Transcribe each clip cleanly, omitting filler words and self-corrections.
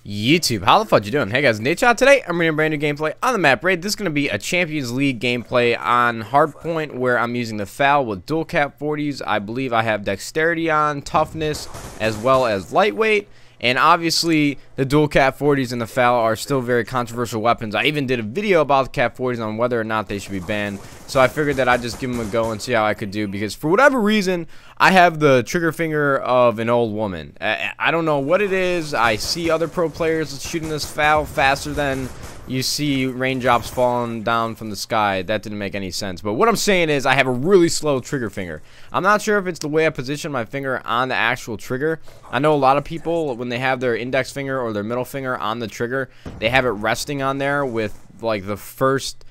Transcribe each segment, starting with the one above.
YouTube, how the fuck you doing? Hey guys, Nadeshot. Today I'm bringing a brand new gameplay on the map raid. This is going to be a Champions League gameplay on hardpoint where I'm using the FAL with dual cap 40s. I believe I have dexterity on, toughness, as well as lightweight. And obviously the dual cap 40s and the FAL are still very controversial weapons. I even did a video about the cap 40s on whether or not they should be banned. So I figured that I'd just give them a go and see how I could do, because for whatever reason I have the trigger finger of an old woman. I don't know what it is. I see other pro players shooting this FAL faster than you see raindrops falling down from the sky. That didn't make any sense. But what I'm saying is I have a really slow trigger finger. I'm not sure if it's the way I position my finger on the actual trigger. I know a lot of people, when they have their index finger or their middle finger on the trigger, they have it resting on there with like the first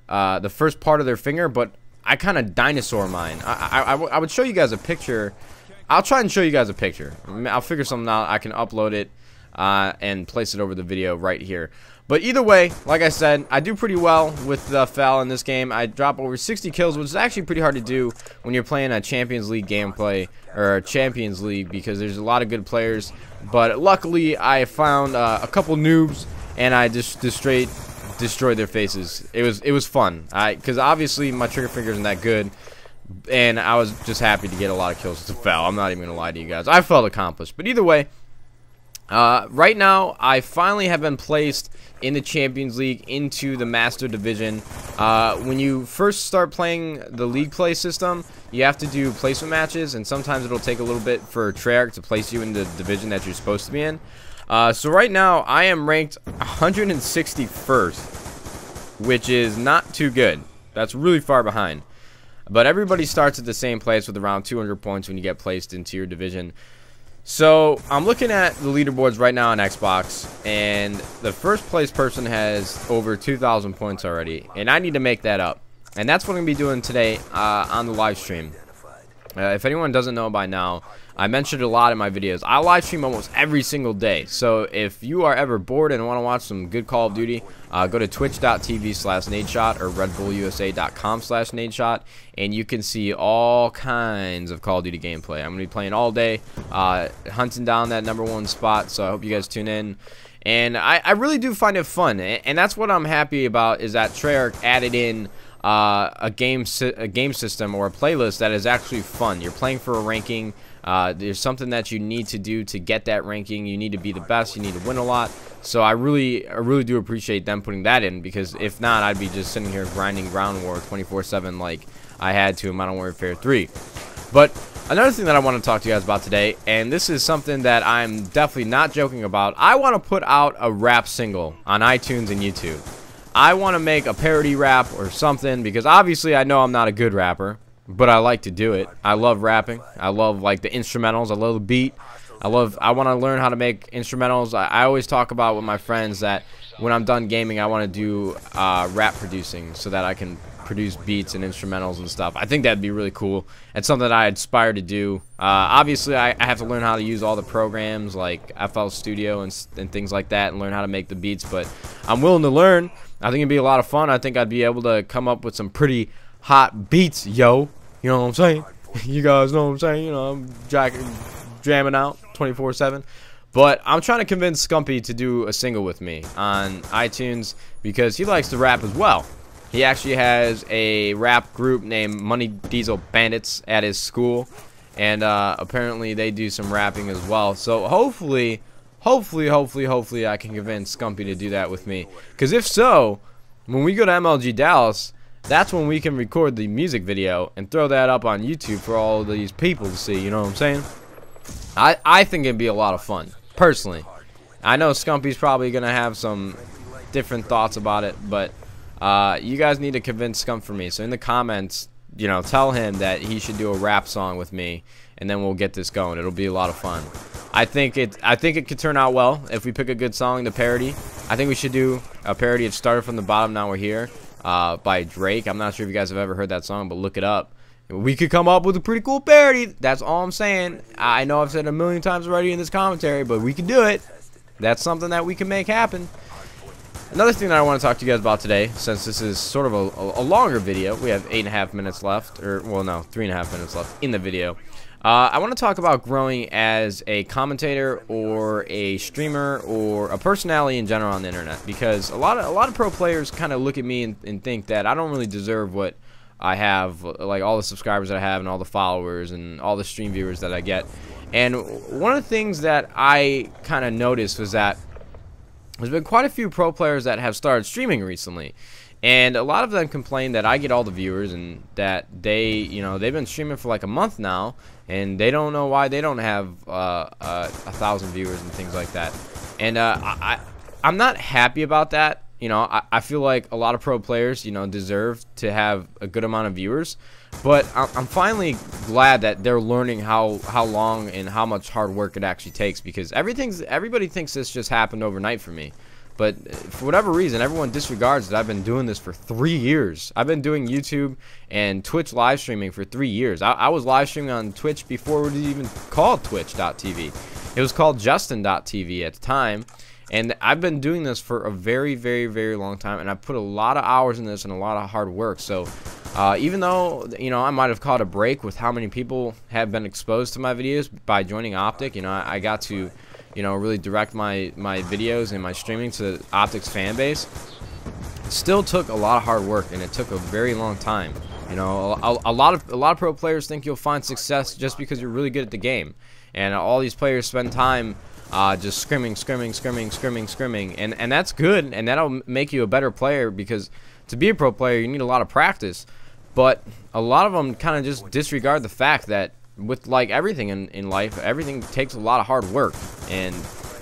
part of their finger. But I kind of dinosaur mine. I would show you guys a picture. I'll try and show you guys a picture. I'll figure something out. I can upload it and place it over the video right here. But either way, like I said, I do pretty well with the FAL in this game. I drop over 60 kills, which is actually pretty hard to do when you're playing a Champions League gameplay, or a Champions League, because there's a lot of good players. But luckily, I found a couple noobs, and I just destroyed their faces. It was fun. Because obviously my trigger finger isn't that good, and I was just happy to get a lot of kills with the FAL. I'm not even gonna lie to you guys. I felt accomplished. But either way, right now I finally have been placed in the Champions League into the Master Division. When you first start playing the league play system, you have to do placement matches, and sometimes it'll take a little bit for Treyarch to place you in the division that you're supposed to be in. So right now I am ranked 161st, which is not too good. That's really far behind. But everybody starts at the same place with around 200 points when you get placed into your division. So I'm looking at the leaderboards right now on Xbox, and the first place person has over 2,000 points already, and I need to make that up. And that's what I'm going to be doing today on the live stream. If anyone doesn't know by now, I mentioned it a lot in my videos. I live stream almost every single day. So if you are ever bored and want to watch some good Call of Duty, go to twitch.tv/Nadeshot or redbullusa.com/Nadeshot, and you can see all kinds of Call of Duty gameplay. I'm going to be playing all day, hunting down that #1 spot, so I hope you guys tune in. And I really do find it fun, and that's what I'm happy about, is that Treyarch added in a game system or a playlist that is actually fun. You're playing for a ranking. There's something that you need to do to get that ranking. You need to be the best. You need to win a lot. So I really do appreciate them putting that in, because if not, I'd be just sitting here grinding Ground War 24/7 like I had to in Modern Warfare 3. But another thing that I want to talk to you guys about today, and this is something that I'm definitely not joking about, I want to put out a rap single on iTunes and YouTube. I want to make a parody rap or something, because obviously I know I'm not a good rapper, but I like to do it. I love rapping. I love like the instrumentals. I love the beat. I want to learn how to make instrumentals. I always talk about with my friends that when I'm done gaming, I want to do rap producing, so that I can produce beats and instrumentals and stuff. I think that'd be really cool. It's something that I aspire to do. Obviously, I have to learn how to use all the programs like FL Studio and things like that, and learn how to make the beats, but I'm willing to learn. I think it'd be a lot of fun. I think I'd be able to come up with some pretty hot beats, yo. You know what I'm saying? You guys know what I'm saying? You know, I'm jamming out 24/7. But I'm trying to convince Scumpy to do a single with me on iTunes, because he likes to rap as well. He actually has a rap group named Money Diesel Bandits at his school, and apparently they do some rapping as well. So hopefully I can convince Scumpy to do that with me. Because if so, when we go to MLG Dallas, that's when we can record the music video and throw that up on YouTube for all of these people to see. You know what I'm saying? I think it'd be a lot of fun, personally. I know Scumpy's probably gonna have some different thoughts about it, but you guys need to convince Scump for me. So in the comments, you know, tell him that he should do a rap song with me, and then we'll get this going. It'll be a lot of fun. I think it could turn out well if we pick a good song to parody. I think we should do a parody of "Started from the Bottom, Now We're Here" by Drake. I'm not sure if you guys have ever heard that song, but look it up. We could come up with a pretty cool parody. That's all I'm saying. I know I've said it a million times already in this commentary, but we can do it. That's something that we can make happen. Another thing that I want to talk to you guys about today, since this is sort of a longer video, we have 8.5 minutes left, or well, no, 3.5 minutes left in the video. I want to talk about growing as a commentator or a streamer or a personality in general on the internet, because a lot of pro players kind of look at me and think that I don't really deserve what I have, like all the subscribers that I have and all the followers and all the stream viewers that I get. And one of the things that I kind of noticed was that there's been quite a few pro players that have started streaming recently, and a lot of them complain that I get all the viewers and that they've been streaming for like a month now and they don't know why they don't have 1,000 viewers and things like that. And I'm not happy about that. I feel like a lot of pro players, deserve to have a good amount of viewers, but I'm finally glad that they're learning how long and how much hard work it actually takes, because everybody thinks this just happened overnight for me. But for whatever reason, everyone disregards that I've been doing this for 3 years. I've been doing YouTube and Twitch live streaming for 3 years. I was live streaming on Twitch before it was even called Twitch.tv. It was called Justin.tv at the time. And I've been doing this for a very, very, very long time, and I put a lot of hours in this and a lot of hard work. So even though, I might have caught a break with how many people have been exposed to my videos by joining Optic, I got to, really direct my videos and my streaming to Optic's fan base. It still took a lot of hard work, and it took a very long time. A lot of pro players think you'll find success just because you're really good at the game, and all these players spend time just scrimming, and that's good, and that'll make you a better player, because to be a pro player you need a lot of practice. But a lot of them kind of just disregard the fact that with like everything in life, everything takes a lot of hard work, and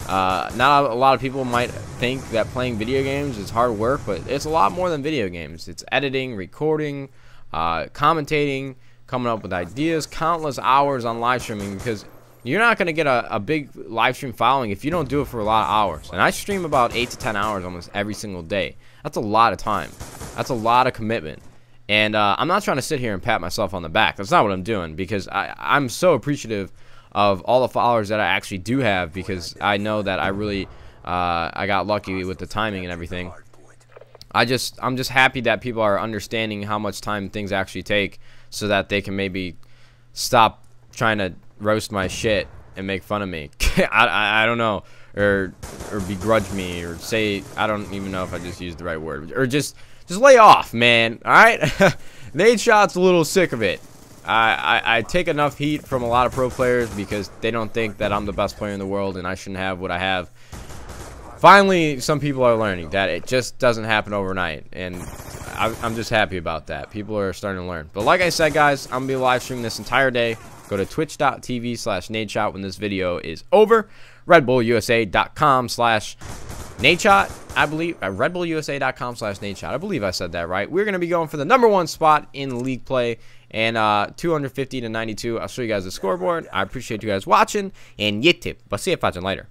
not a lot of people might think that playing video games is hard work, but it's a lot more than video games. It's editing, recording, commentating, coming up with ideas, countless hours on live streaming, because you're not going to get a big live stream following if you don't do it for a lot of hours. And I stream about 8 to 10 hours almost every single day. That's a lot of time. That's a lot of commitment. And I'm not trying to sit here and pat myself on the back. That's not what I'm doing, because I'm so appreciative of all the followers that I actually do have, because I know that I really I got lucky with the timing and everything. I'm just happy that people are understanding how much time things actually take, so that they can maybe stop trying to roast my shit and make fun of me. I don't know, or begrudge me, or say, I don't even know if I just used the right word, or just lay off, man. All right. Nadeshot's a little sick of it. I take enough heat from a lot of pro players because they don't think that I'm the best player in the world and I shouldn't have what I have. Finally, some people are learning that it just doesn't happen overnight, and I'm just happy about that. People are starting to learn. But like I said, guys, I'm gonna be live streaming this entire day. Go to twitch.tv/Nadeshot when this video is over. RedBullUSA.com/Nadeshot, I believe. RedBullUSA.com/Nadeshot. I believe I said that right. We're gonna be going for the #1 spot in league play, and 250 to 92. I'll show you guys the scoreboard. I appreciate you guys watching, and yitip. But see you later.